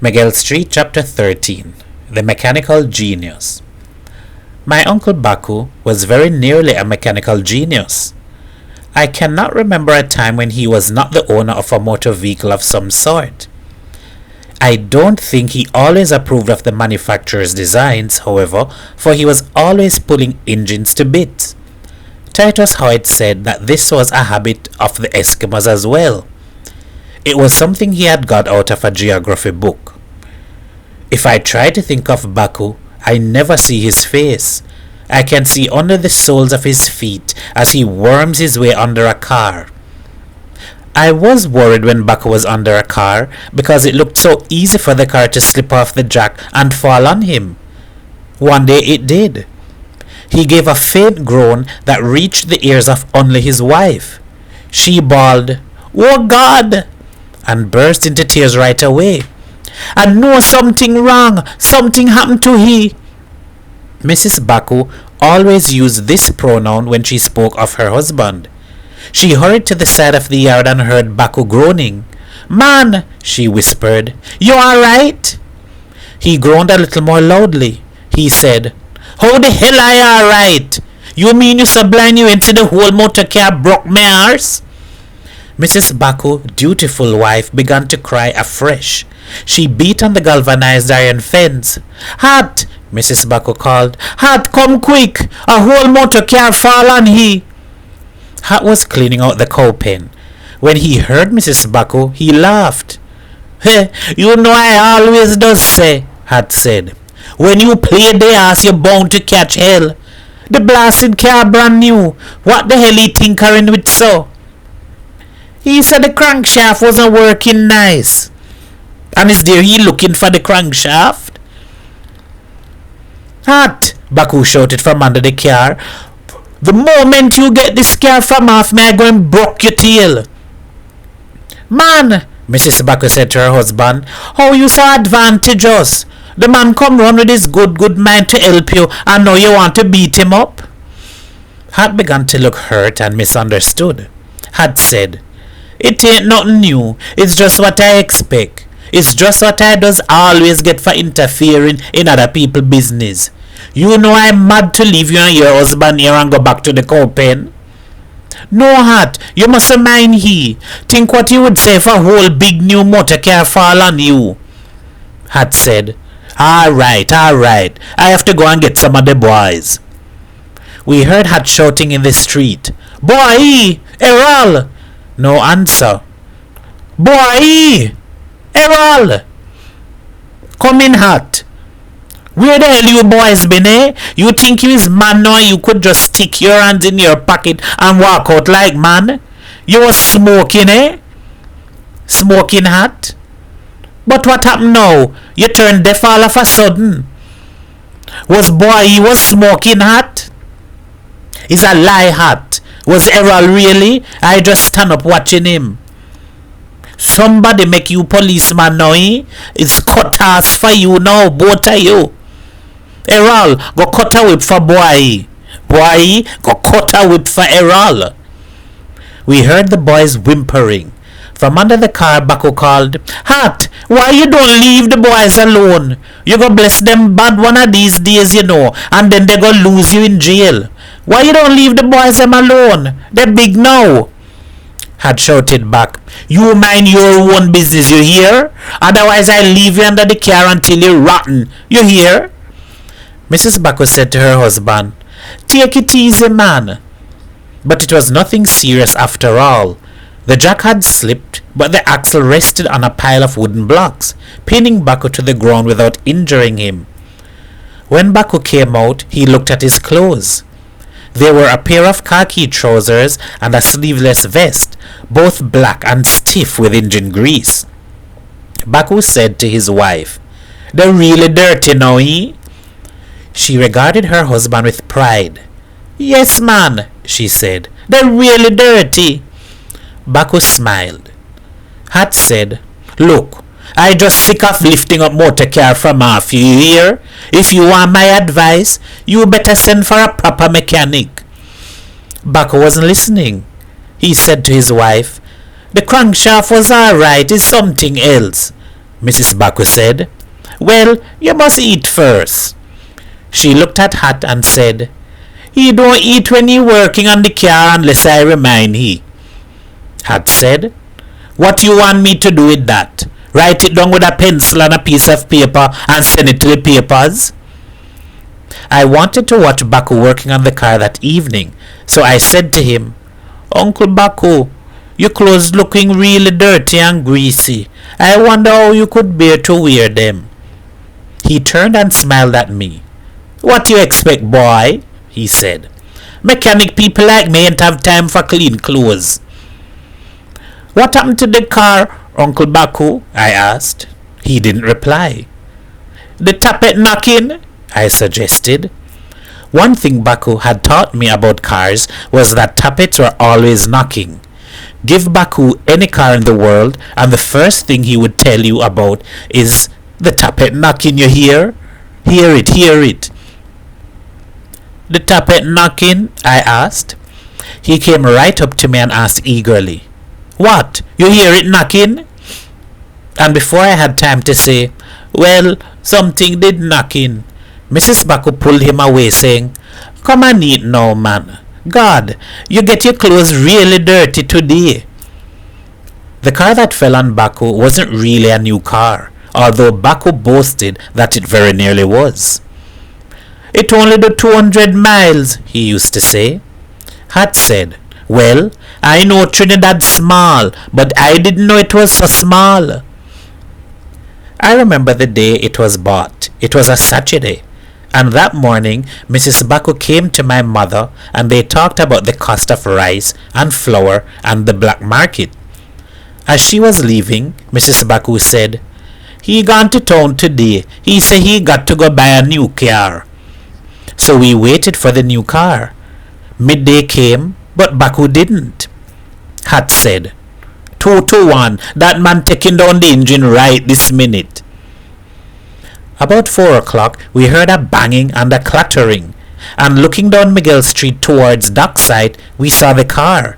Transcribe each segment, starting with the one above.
Miguel Street, Chapter 13. The Mechanical Genius. My Uncle Baku was very nearly a mechanical genius. I cannot remember a time when he was not the owner of a motor vehicle of some sort. I don't think he always approved of the manufacturer's designs, however, for he was always pulling engines to bits. Titus Hoyt said that this was a habit of the Eskimos as well. It was something he had got out of a geography book. If I try to think of Baku, I never see his face. I can see under the soles of his feet as he worms his way under a car. I was worried when Baku was under a car because it looked so easy for the car to slip off the jack and fall on him. One day it did. He gave a faint groan that reached the ears of only his wife. She bawled, "Oh God!" and burst into tears right away. "I know something wrong. Something happened to he." Mrs. Baku always used this pronoun when she spoke of her husband. She hurried to the side of the yard and heard Baku groaning. "Man," she whispered, "you all right?" He groaned a little more loudly. He said, "How the hell are you all right? You mean you so blind you went to the whole motor car broke my arse?" Mrs. Baku, dutiful wife, began to cry afresh. She beat on the galvanized iron fence. "Hat!" Mrs. Baku called. "Hat, come quick! A whole motor car fall on he!" Hat was cleaning out the cow pen. When he heard Mrs. Baku, he laughed. "Hey, you know I always does say," Hat said. "When you play the ass, you're bound to catch hell. The blasted car brand new. What the hell he tinkering with so?" "He said the crankshaft wasn't working nice." "And is there he looking for the crankshaft?" "Hat!" Baku shouted from under the car. "The moment you get this car from off me, I go and broke your tail." "Man," Mrs. Baku said to her husband, "how you so advantage us? The man come run with his good mind to help you, and now you want to beat him up?" Hat began to look hurt and misunderstood. Hat said, "It ain't nothing new. It's just what I expect. It's just what I does always get for interfering in other people's business. You know I'm mad to leave you and your husband here and go back to the cow pen." "No, Hat, you mustn't mind he. Think what he would say if a whole big new motor car fall on you." Hat said, All right. I have to go and get some of the boys." We heard Hat shouting in the street. "Boy! Errol!" No answer. "Boy! Errol! Come in, Hat." "Where the hell you boys been, eh? You think you is man now you could just stick your hands in your pocket and walk out like man? You was smoking, eh? Smoking, Hat? But what happened now? You turned deaf all of a sudden. Was boy he was smoking, Hat?" "It's a lie, Hat. Was Errol really? I just stand up watching him." "Somebody make you policeman now, eh? It's cut ass for you now, both of you. Errol, go cut a whip for boy. Boy, go cut a whip for Errol." We heard the boys whimpering. From under the car, Baku called, "Hat, why you don't leave the boys alone? You go bless them bad one of these days, you know, and then they go lose you in jail. Why you don't leave the boys them alone? They're big now." Hat shouted back, "You mind your own business, you hear? Otherwise I leave you under the car until you're rotten, you hear?" Mrs. Baku said to her husband, "Take it easy, man." But it was nothing serious after all. The jack had slipped, but the axle rested on a pile of wooden blocks, pinning Baku to the ground without injuring him. When Baku came out, he looked at his clothes. They were a pair of khaki trousers and a sleeveless vest, both black and stiff with engine grease. Baku said to his wife, "They're really dirty now, eh?" She regarded her husband with pride. "Yes, man," she said, "they're really dirty." Baku smiled. Hat said, "Look, I just sick of lifting up motor car from off, you hear? If you want my advice, you better send for a proper mechanic." Baku wasn't listening. He said to his wife, "The crankshaft was all right, it's something else." Mrs. Baku said. Well, you must eat first. She looked at Hat and said, He don't eat when he working on the car unless I remind he. Hat said, What you want me to do with that? Write it down with a pencil and a piece of paper and send it to the papers? I wanted to watch Baku working on the car that evening, so I said to him, Uncle Baku, your clothes looking really dirty and greasy. I wonder how you could bear to wear them. He turned and smiled at me. What do you expect, boy? He said. Mechanic people like me ain't have time for clean clothes. What happened to the car, Uncle Baku? I asked. He didn't reply. The tappet knocking? I suggested. One thing Baku had taught me about cars was that tappets were always knocking. Give Baku any car in the world and the first thing he would tell you about is the tappet knocking, you hear? Hear it, hear it. The tappet knocking? I asked. He came right up to me and asked eagerly, What? You hear it knocking? And before I had time to say, Well, something did knocking, Mrs. Baku pulled him away saying, Come and eat now, man. God, you get your clothes really dirty today. The car that fell on Baku wasn't really a new car, although Baku boasted that it very nearly was. It only do 200 miles, he used to say. Hat said, Well, I know Trinidad small, but I didn't know it was so small. I remember the day it was bought. It was a Saturday. And that morning, Mrs. Baku came to my mother and they talked about the cost of rice and flour and the black market. As she was leaving, Mrs. Baku said, He gone to town today. He say he got to go buy a new car. So we waited for the new car. Midday came, but Baku didn't. Hat said, 2-1, that man taking down the engine right this minute. About 4 o'clock, we heard a banging and a clattering, and looking down Miguel Street towards Dockside, we saw the car.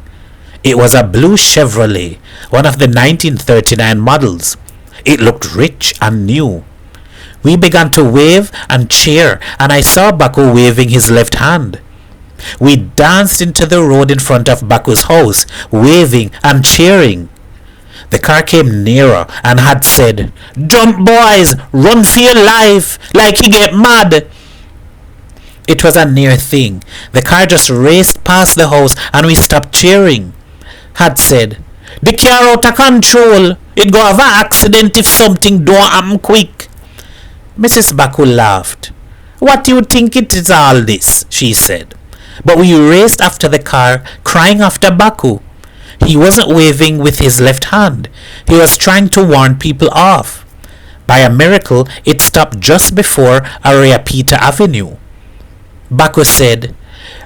It was a blue Chevrolet, one of the 1939 models. It looked rich and new. We began to wave and cheer, and I saw Baku waving his left hand. We danced into the road in front of Baku's house, waving and cheering. The car came nearer and had said, Jump, boys, run for your life, like he get mad. It was a near thing. The car just raced past the house and we stopped cheering. Had said, The car out of control. It go have an accident if something don't happen quick. Mrs. Baku laughed. What do you think it is all this? She said. But we raced after the car, crying after Baku. He wasn't waving with his left hand. He was trying to warn people off. By a miracle, it stopped just before Areapita Avenue. Baku said,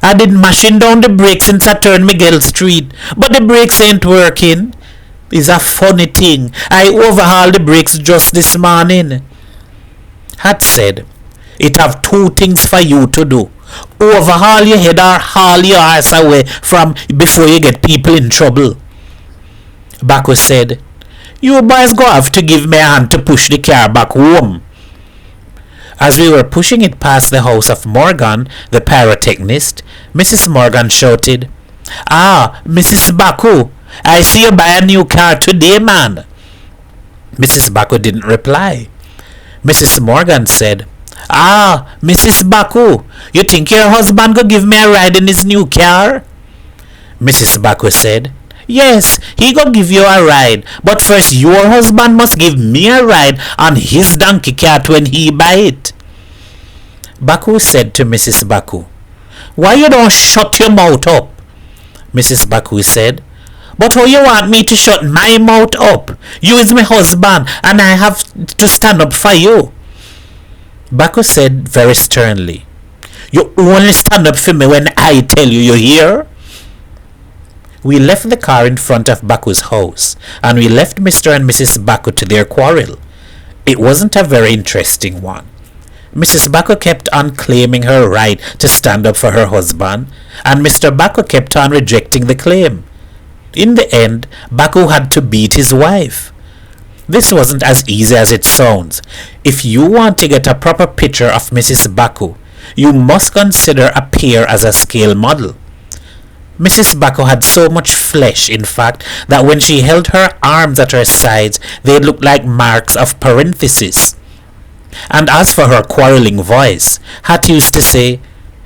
I been mashing down the brakes since I turned Miguel Street, but the brakes ain't working. It's a funny thing. I overhauled the brakes just this morning. Hat said, It have 2 things for you to do. Overhaul your head or haul your ass away from before you get people in trouble. Baku said, You boys go have to give me a hand to push the car back home. As we were pushing it past the house of Morgan, the pyrotechnist, Mrs. Morgan shouted, Ah, Mrs. Baku, I see you buy a new car today, man. Mrs. Baku didn't reply. Mrs. Morgan said, Ah, Mrs. Baku, you think your husband go give me a ride in his new car? Mrs. Baku said, Yes, he go give you a ride, but first your husband must give me a ride on his donkey cart when he buy it. Baku said to Mrs. Baku, Why you don't shut your mouth up? Mrs. Baku said, But how you want me to shut my mouth up? You is my husband and I have to stand up for you. Baku said very sternly, You only stand up for me when I tell you, you hear? We left the car in front of Baku's house, and we left Mr. and Mrs. Baku to their quarrel. It wasn't a very interesting one. Mrs. Baku kept on claiming her right to stand up for her husband, and Mr. Baku kept on rejecting the claim. In the end, Baku had to beat his wife. This wasn't as easy as it sounds. If you want to get a proper picture of Mrs. Baku, you must consider a pear as a scale model. Mrs. Baku had so much flesh, in fact, that when she held her arms at her sides, they looked like marks of parenthesis. And as for her quarrelling voice, Hat used to say,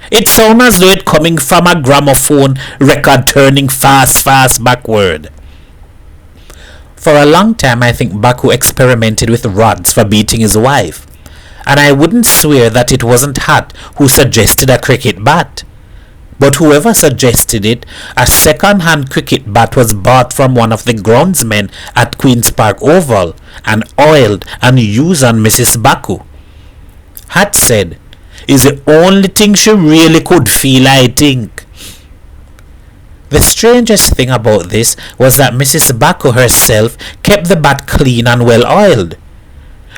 "It sounds as though it coming from a gramophone record turning fast, fast backward." For a long time I think Baku experimented with rods for beating his wife, and I wouldn't swear that it wasn't Hat who suggested a cricket bat. But whoever suggested it, a second-hand cricket bat was bought from one of the groundsmen at Queen's Park Oval and oiled and used on Mrs. Baku. Hat said, "Is the only thing she really could feel, I think." The strangest thing about this was that Mrs. Baku herself kept the bat clean and well oiled.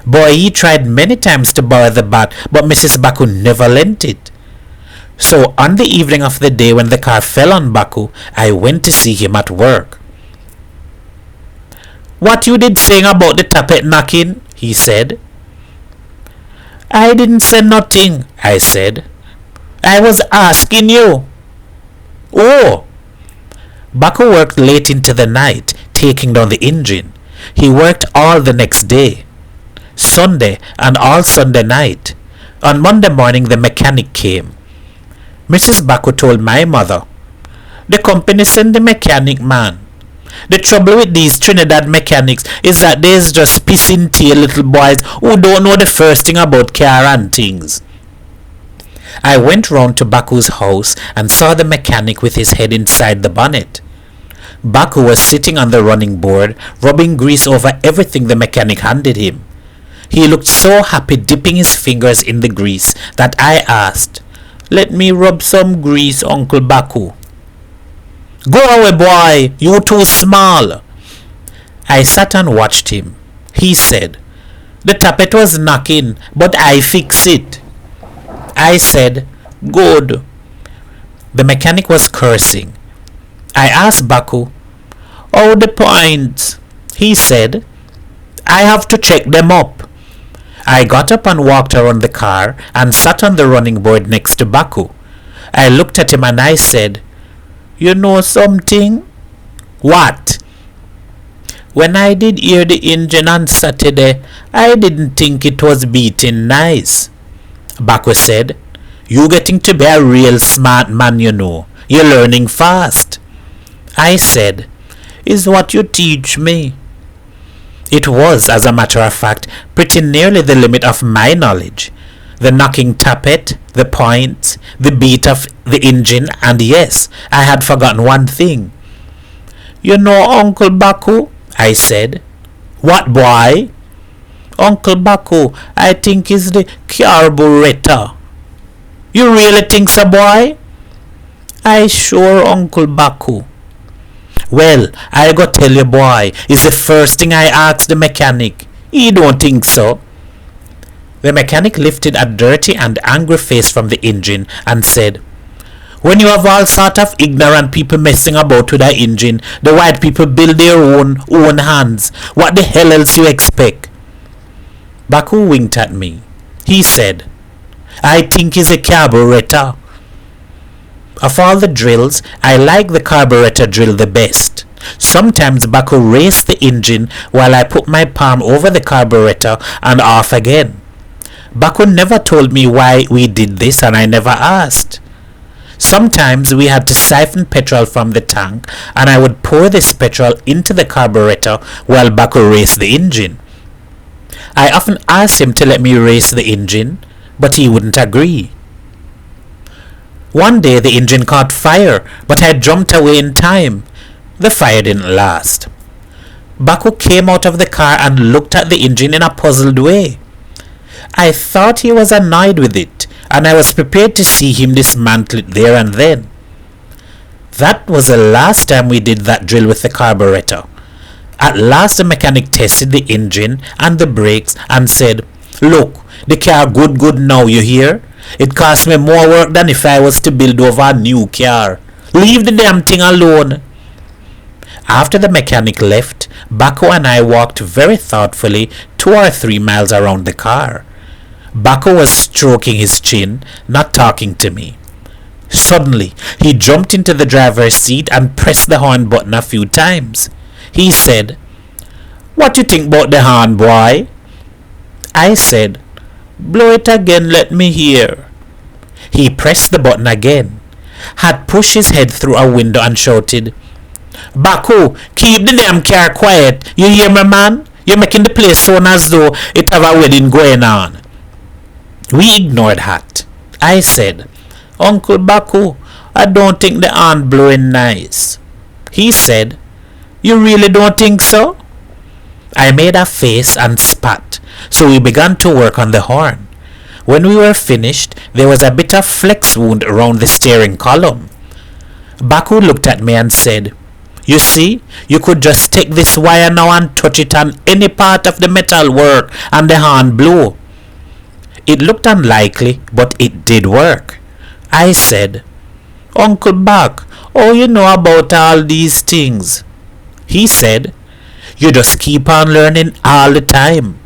Boy, he tried many times to borrow the bat, but Mrs. Baku never lent it. So on the evening of the day when the car fell on Baku, I went to see him at work. "What you did saying about the tappet knocking?" he said. "I didn't say nothing," I said. "I was asking you." "Oh." Baku worked late into the night, taking down the engine. He worked all the next day, Sunday and all Sunday night. On Monday morning the mechanic came. Mrs. Baku told my mother, "The company sent the mechanic man. The trouble with these Trinidad mechanics is that there's just pissing tail little boys who don't know the first thing about car and things." I went round to Baku's house and saw the mechanic with his head inside the bonnet. Baku was sitting on the running board, rubbing grease over everything the mechanic handed him. He looked so happy dipping his fingers in the grease that I asked, "Let me rub some grease, Uncle Baku." "Go away, boy, you too small." I sat and watched him. He said, "The tappet was knocking, but I fix it." I said, "Good." The mechanic was cursing. I asked Baku, "Oh, the points?" He said, "I have to check them up." I got up and walked around the car and sat on the running board next to Baku. I looked at him and I said, "You know something?" "What?" "When I did hear the engine on Saturday, I didn't think it was beating nice." Baku said, "You getting to be a real smart man, you know. You're learning fast." I said, "Is what you teach me." It was, as a matter of fact, pretty nearly the limit of my knowledge. The knocking tappet, the points, the beat of the engine, and yes, I had forgotten one thing. "You know Uncle Baku?" I said. "What, boy?" "Uncle Baku, I think is the carburetor." "You really think so, boy?" "I sure, Uncle Baku." "Well, I go tell you, boy, is the first thing I asked the mechanic. He don't think so." The mechanic lifted a dirty and angry face from the engine and said, "When you have all sort of ignorant people messing about with that engine, the white people build their own hands. What the hell else you expect?" Baku winked at me. He said, "I think it's a carburetor." Of all the drills, I like the carburetor drill the best. Sometimes Baku raced the engine while I put my palm over the carburetor and off again. Baku never told me why we did this and I never asked. Sometimes we had to siphon petrol from the tank and I would pour this petrol into the carburetor while Baku raced the engine. I often asked him to let me race the engine, but he wouldn't agree. One day the engine caught fire, but I jumped away in time. The fire didn't last. Baku came out of the car and looked at the engine in a puzzled way. I thought he was annoyed with it, and I was prepared to see him dismantle it there and then. That was the last time we did that drill with the carburetor. At last the mechanic tested the engine and the brakes and said, "Look, the car good now, you hear? It cost me more work than if I was to build over a new car. Leave the damn thing alone." After the mechanic left, Baku and I walked very thoughtfully 2 or 3 miles around the car. Baku was stroking his chin, not talking to me. Suddenly, he jumped into the driver's seat and pressed the horn button a few times. He said, "What you think about the horn, boy?" I said, "Blow it again, let me hear." He pressed the button again, had pushed his head through a window and shouted, "Baku, keep the damn car quiet. You hear me, man? You're making the place sound as though it have a wedding going on." We ignored Hat. I said, "Uncle Baku, I don't think the horn blowing nice." He said, "You really don't think so?" I made a face and spat, so we began to work on the horn. When we were finished, there was a bit of flex wound around the steering column. Baku looked at me and said, "You see, you could just take this wire now and touch it on any part of the metal work and the horn blow." It looked unlikely, but it did work. I said, "Uncle Buck, how you know about all these things?" He said, "You just keep on learning all the time."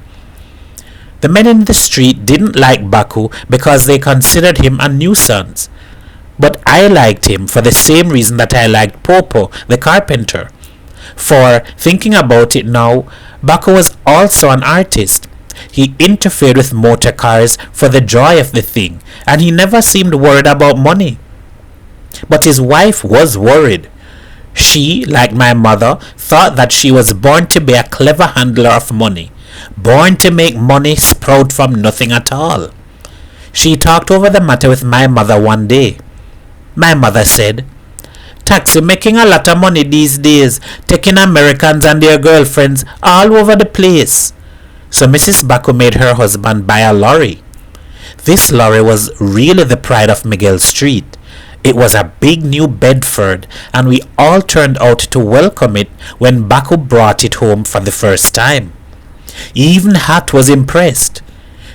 The men in the street didn't like Baku because they considered him a nuisance. But I liked him for the same reason that I liked Popo, the carpenter. For, thinking about it now, Baku was also an artist. He interfered with motor cars for the joy of the thing, and he never seemed worried about money. But his wife was worried. She, like my mother, thought that she was born to be a clever handler of money, born to make money sprout from nothing at all. She talked over the matter with my mother one day. My mother said, "Taxi making a lot of money these days, taking Americans and their girlfriends all over the place." So Mrs. Baku made her husband buy a lorry. This lorry was really the pride of Miguel Street. It was a big new Bedford, and we all turned out to welcome it when Baku brought it home for the first time. Even Hat was impressed.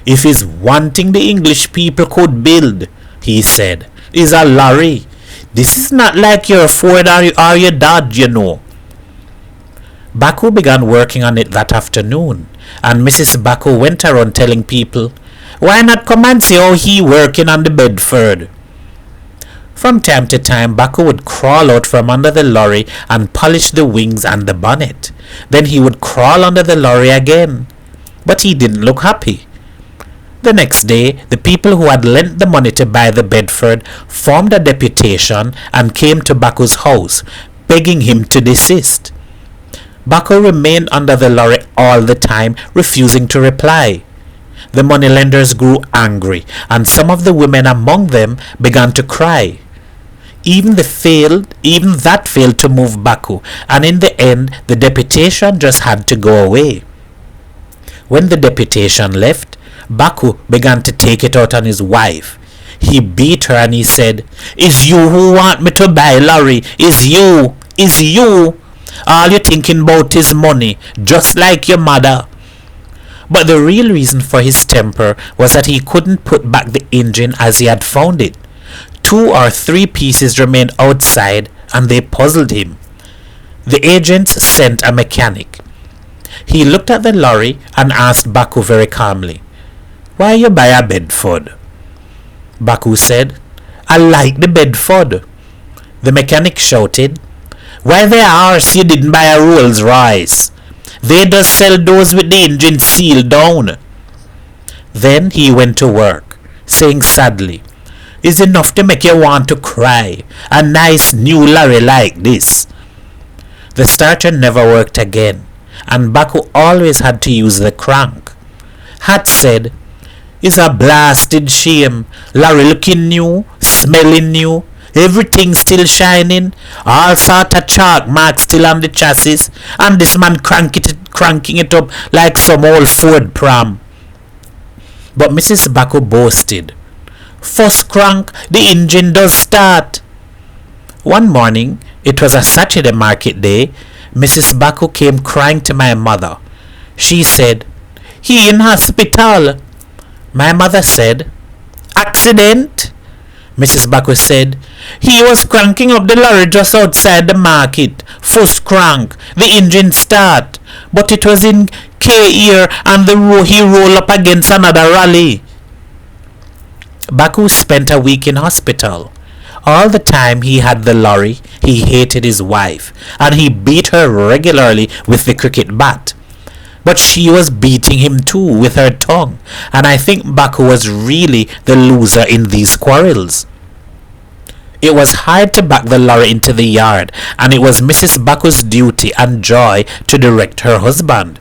"If it's one thing the English people could build," he said, "is a lorry. This is not like your Ford or your Dodge, you know." Baku began working on it that afternoon, and Mrs. Baku went around telling people, "Why not come and see how he working on the Bedford?" From time to time, Baku would crawl out from under the lorry and polish the wings and the bonnet. Then he would crawl under the lorry again. But he didn't look happy. The next day, the people who had lent the money to buy the Bedford formed a deputation and came to Baku's house, begging him to desist. Baku remained under the lorry all the time, refusing to reply. The moneylenders grew angry, and some of the women among them began to cry. Even that failed to move Baku, and in the end, the deputation just had to go away. When the deputation left, Baku began to take it out on his wife. He beat her and he said, "It's you who want me to buy lorry. It's you. It's you. All you're thinking about is money, just like your mother." But the real reason for his temper was that he couldn't put back the engine as he had found it. 2 or 3 pieces remained outside, and they puzzled him. The agents sent a mechanic. He looked at the lorry and asked Baku very calmly, "Why you buy a Bedford?" Baku said, "I like the Bedford." The mechanic shouted, "Why the arse you didn't buy a Rolls Royce? They does sell those with the engine sealed down." Then he went to work, saying sadly, "It's enough to make you want to cry, a nice new lorry like this." The starter never worked again, and Baku always had to use the crank. Hat said, "It's a blasted shame. Lorry looking new, smelling new, everything still shining, all sort of chalk marks still on the chassis, and this man cranking it up like some old Ford pram." But Mrs. Baku boasted, "First crank, the engine does start." One morning, it was a Saturday market day, Mrs. Baku came crying to my mother. She said, "He in hospital." My mother said, "Accident?" Mrs. Bacchus said. He was cranking up the lorry just outside the market. First crank, the engine start, but it was in K-ear and he rolled up against another rally. Bacchus spent a week in hospital. All the time he had the lorry, he hated his wife, and he beat her regularly with the cricket bat. But she was beating him too with her tongue, and I think Bacchus was really the loser in these quarrels. It was hard to back the lorry into the yard, and it was Mrs. Bacchus' duty and joy to direct her husband.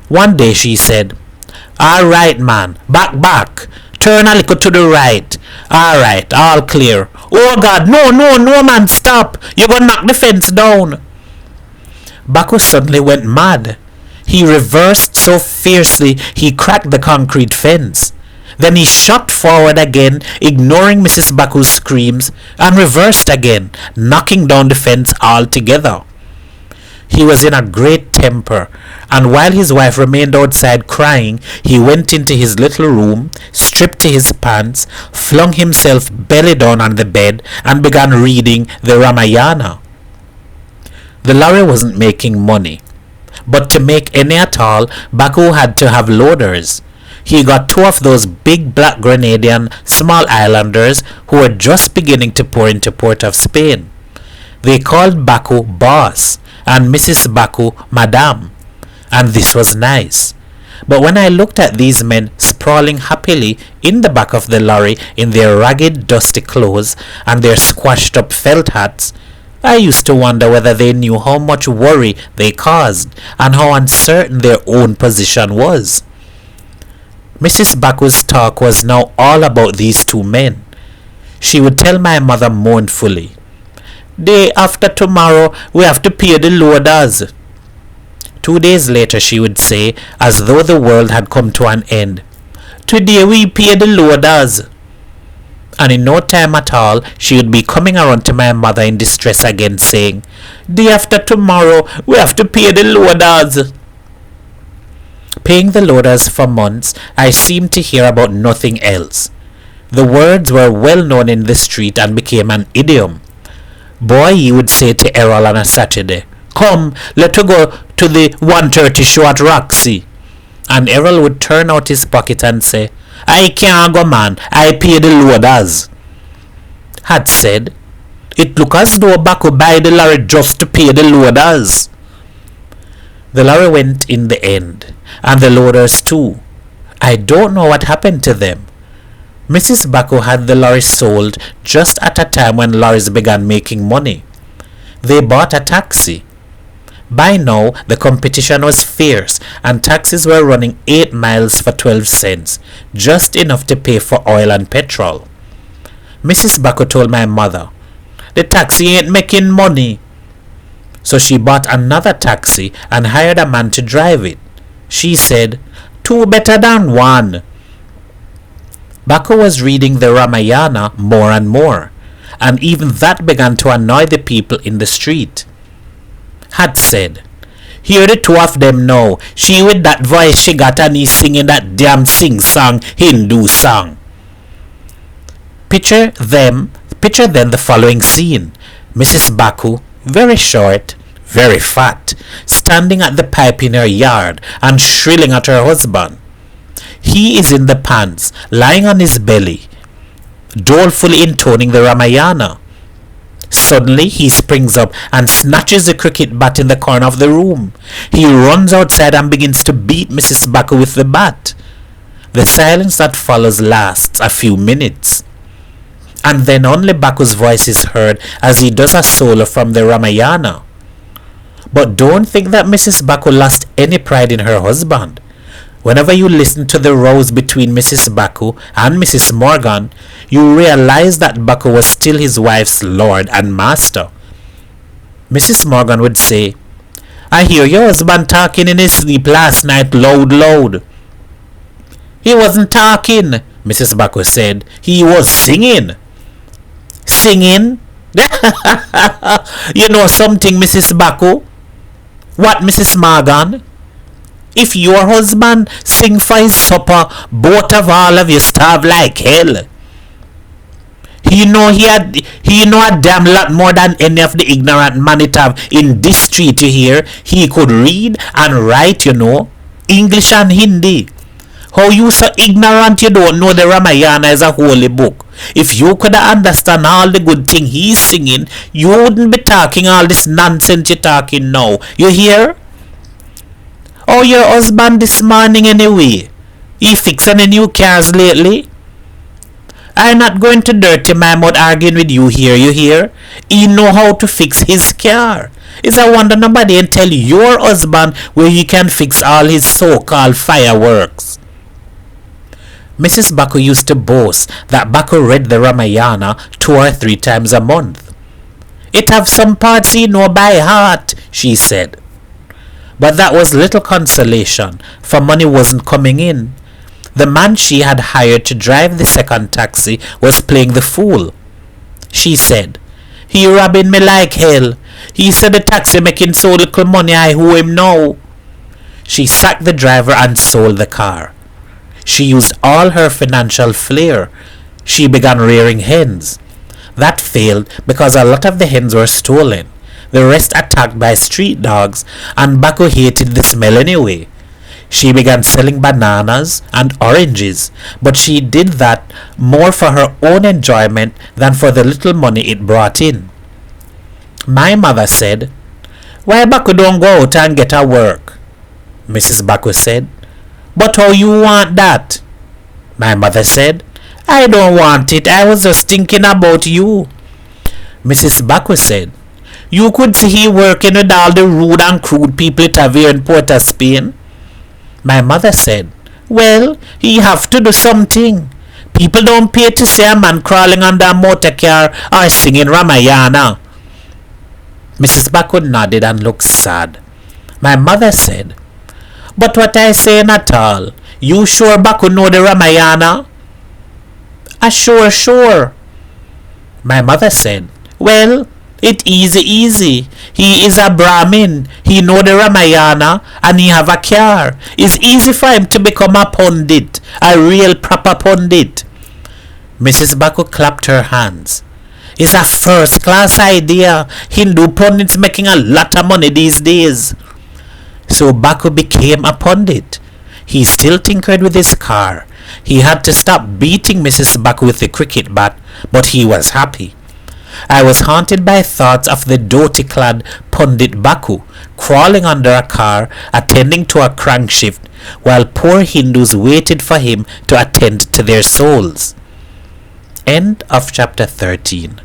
One day she said, "All right, man, back, turn a little to the right. All right, all clear. Oh God, no, man, stop, you're gonna knock the fence down." Bacchus suddenly went mad. He reversed so fiercely he cracked the concrete fence. Then he shot forward again, ignoring Mrs. Bacchus' screams, and reversed again, knocking down the fence altogether. He was in a great temper, and while his wife remained outside crying, he went into his little room, stripped to his pants, flung himself belly down on the bed, and began reading the Ramayana. The lorry wasn't making money, but to make any at all, Bacchus had to have loaders. He got 2 of those big black Grenadian small islanders who were just beginning to pour into Port of Spain. They called Bacchus boss and Mrs. Bacchus madame, and this was nice. But when I looked at these men sprawling happily in the back of the lorry in their ragged dusty clothes and their squashed up felt hats, I used to wonder whether they knew how much worry they caused and how uncertain their own position was. Mrs. Bacchus' talk was now all about these 2 men. She would tell my mother mournfully, "Day after tomorrow we have to pay the loaders." 2 days later she would say, as though the world had come to an end, "Today we pay the loaders." And in no time at all she would be coming around to my mother in distress again, saying, "Day after tomorrow we have to pay the loaders." Paying the loaders for months, I seemed to hear about nothing else. The words were well known in the street and became an idiom. Boy, he would say to Errol on a Saturday, "Come, let us go to the 1:30 show at Roxy." And Errol would turn out his pocket and say, "I can't go, man, I pay the loaders." Had said, "It look as though Bacchus buy the lorry just to pay the loaders." The lorry went in the end, and the loaders too. I don't know what happened to them. Mrs. Bacchus had the lorry sold just at a time when lorries began making money. They bought a taxi. By now, the competition was fierce, and taxis were running 8 miles for 12 cents, just enough to pay for oil and petrol. Mrs. Bacchus told my mother, "The taxi ain't making money." So she bought another taxi and hired a man to drive it. She said, "2 better than 1. Bacchus was reading the Ramayana more and more, and even that began to annoy the people in the street. Had said, "Hear the 2 of them now. She with that voice she got and he singing that damn sing-song Hindu song." Picture then the following scene. Mrs. Bacchus, very short, very fat, standing at the pipe in her yard and shrilling at her husband. He is in the pants, lying on his belly, dolefully intoning the Ramayana. Suddenly he springs up and snatches the cricket bat in the corner of the room. He runs outside and begins to beat Mrs. Bacchus with the bat. The silence that follows lasts a few minutes, and then only Bacchus' voice is heard as he does a solo from the Ramayana. But don't think that Mrs. Bacchus lost any pride in her husband. Whenever you listen to the rows between Mrs. Bacchus and Mrs. Morgan, you realize that Bacchus was still his wife's lord and master. Mrs. Morgan would say, "I hear your husband talking in his sleep last night loud." "He wasn't talking," Mrs. Bacchus said. "He was singing." "Singing?" "You know something, Mrs. Bacchus?" "What, Mrs. Morgan?" "If your husband sing for his supper, both of all of you starve like hell." He know a damn lot more than any of the ignorant man it have in this street, you hear. He could read and write, you know, English and Hindi. How you so ignorant you don't know the Ramayana is a holy book? If you could understand all the good thing he's singing, you wouldn't be talking all this nonsense you're talking now. You hear? Oh, your husband this morning anyway? He fix any new cars lately? I'm not going to dirty my mouth arguing with you here, you hear? He know how to fix his car. It's a wonder nobody can tell your husband where he can fix all his so-called fireworks. Mrs. Baku used to boast that Baku read the Ramayana 2 or 3 times a month. It have some parts he know by heart, she said. But that was little consolation, for money wasn't coming in. The man she had hired to drive the second taxi was playing the fool. She said, "He robbing me like hell. He said the taxi making so little money I owe him now." She sacked the driver and sold the car. She used all her financial flair. She began rearing hens. That failed because a lot of the hens were stolen, the rest attacked by street dogs, and Baku hated the smell anyway. She began selling bananas and oranges, but she did that more for her own enjoyment than for the little money it brought in. My mother said, "Why Baku don't go out and get a work?" Mrs. Baku said, "But how you want that?" My mother said, "I don't want it. I was just thinking about you." Mrs. Baku said, "You could see he working with all the rude and crude people it have here in Port of Spain." My mother said, "Well, he have to do something. People don't pay to see a man crawling under a motor car or singing Ramayana." Mrs. Baku nodded and looked sad. My mother said, "But what I saying at all? You sure Baku know the Ramayana?" Sure. My mother said, "Well, it easy. He is a Brahmin. He know the Ramayana and he have a car. It's easy for him to become a pundit, a real proper pundit." Mrs. Baku clapped her hands. "It's a first class idea. Hindu pundits making a lot of money these days." So Baku became a pundit. He still tinkered with his car. He had to stop beating Mrs. Baku with the cricket bat, but he was happy. I was haunted by thoughts of the dhoti-clad Pundit Baku crawling under a car, attending to a crankshift, while poor Hindus waited for him to attend to their souls. End of chapter 13.